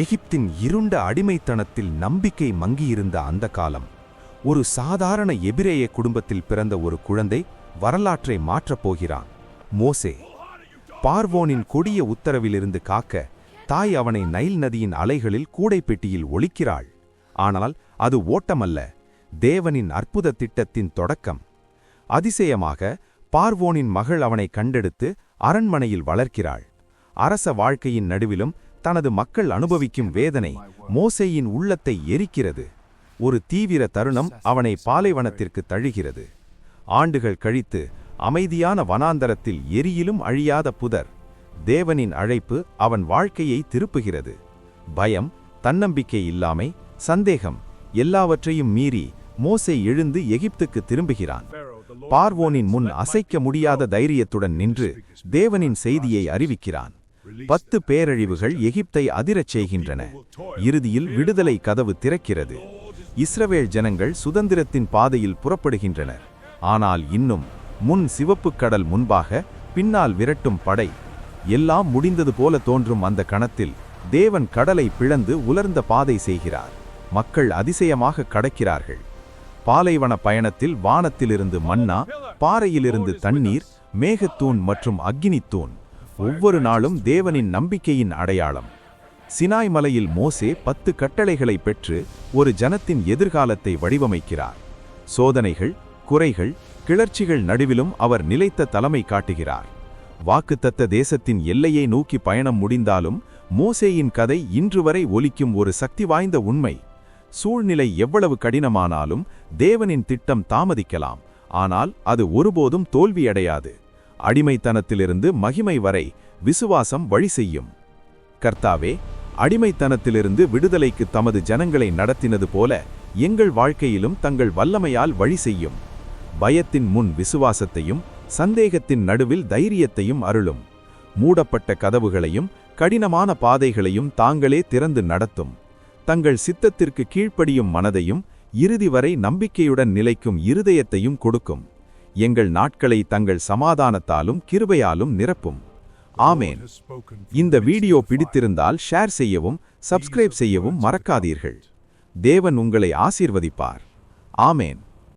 எகிப்தின் இருண்ட அடிமைத்தனத்தில் நம்பிக்கை மங்கியிருந்த அந்த காலம். ஒரு சாதாரண எபிரேய குடும்பத்தில் பிறந்த ஒரு குழந்தை வரலாற்றை மாற்றப் போகிறான். மோசே. பார்வோனின் கொடிய உத்தரவிலிருந்து காக்க தாய் அவனை நைல் நதியின் அலைகளில் கூடைப்பெட்டியில் ஒளிக்கிறாள். ஆனால் அது ஓட்டமல்ல, தேவனின் அற்புத திட்டத்தின் தொடக்கம். அதிசயமாக பார்வோனின் மகள் அவனை கண்டெடுத்து அரண்மனையில் வளர்க்கிறாள். அரச வாழ்க்கையின் நடுவிலும் தனது மக்கள் அனுபவிக்கும் வேதனை மோசேயின் உள்ளத்தை எரிக்கிறது. ஒரு தீவிர தருணம் அவனை பாலைவனத்திற்கு தழுகிறது. ஆண்டுகள் கழித்து அமைதியான வனாந்தரத்தில் எரியிலும் அழியாத புதர். தேவனின் அழைப்பு அவன் வாழ்க்கையை திருப்புகிறது. பயம், தன்னம்பிக்கை இல்லாமை, சந்தேகம் எல்லாவற்றையும் மீறி மோசே எழுந்து எகிப்துக்கு திரும்புகிறான். பார்வோனின் முன் அசைக்க முடியாத தைரியத்துடன் நின்று தேவனின் செய்தியை அறிவிக்கிறான். 10 பேரழிவுகள் எகிப்தை அதிரச் செய்கின்றன. இறுதியில் விடுதலை கதவு திறக்கிறது. இஸ்ரவேல் ஜனங்கள் சுதந்திரத்தின் பாதையில் புறப்படுகின்றனர். ஆனால் இன்னும் முன் சிவப்புக் கடல் முன்பாக, பின்னால் விரட்டும் படை. எல்லாம் முடிந்தது போல தோன்றும் அந்த கணத்தில் தேவன் கடலை பிளந்து உலர்ந்த பாதை செய்கிறார். மக்கள் அதிசயமாக கடக்கிறார்கள். பாலைவன பயணத்தில் வானத்திலிருந்து மன்னா, பாறையிலிருந்து தண்ணீர், மேகத்தூண் மற்றும் அக்கினித்தூண். ஒவ்வொரு நாளும் தேவனின் நம்பிக்கையின் அடையாளம். சினாய் மலையில் மோசே 10 கட்டளைகளை பெற்று ஒரு ஜனத்தின் எதிர்காலத்தை வடிவமைக்கிறார். சோதனைகள், குறைகள், கிளர்ச்சிகள் நடுவிலும் அவர் நிலைத்த தலைமை காட்டுகிறார். வாக்குத்தத்த தேசத்தின் எல்லையை நோக்கி பயணம் முடிந்தாலும் மோசேயின் கதை இன்று வரை ஒலிக்கும் ஒரு சக்தி வாய்ந்த உண்மை. சூழ்நிலை எவ்வளவு கடினமானாலும் தேவனின் திட்டம் தாமதிக்கலாம், ஆனால் அது ஒருபோதும் தோல்வியடையாது. அடிமைத்தனத்திலிருந்து மகிமை வரை விசுவாசம் வழி செய்யும். கர்த்தாவே, அடிமைத்தனத்திலிருந்து விடுதலைக்கு தமது ஜனங்களை நடத்தினது போல எங்கள் வாழ்க்கையிலும் தங்கள் வல்லமையால் வழி செய்யும். பயத்தின் முன் விசுவாசத்தையும், சந்தேகத்தின் நடுவில் தைரியத்தையும் அருளும். மூடப்பட்ட கதவுகளையும் கடினமான பாதைகளையும் தாங்களே திறந்து நடத்தும். தங்கள் சித்தத்திற்கு கீழ்ப்படியும் மனதையும், இறுதி வரை நம்பிக்கையுடன் நிலைக்கும் இருதயத்தையும் கொடுக்கும். எங்கள் நாட்களை தங்கள் சமாதானத்தாலும் கிருபையாலும் நிரப்பும். ஆமேன். இந்த வீடியோ பிடித்திருந்தால் ஷேர் செய்யவும், சப்ஸ்கிரைப் செய்யவும் மறக்காதீர்கள். தேவன் உங்களை ஆசீர்வதிப்பார். ஆமேன்.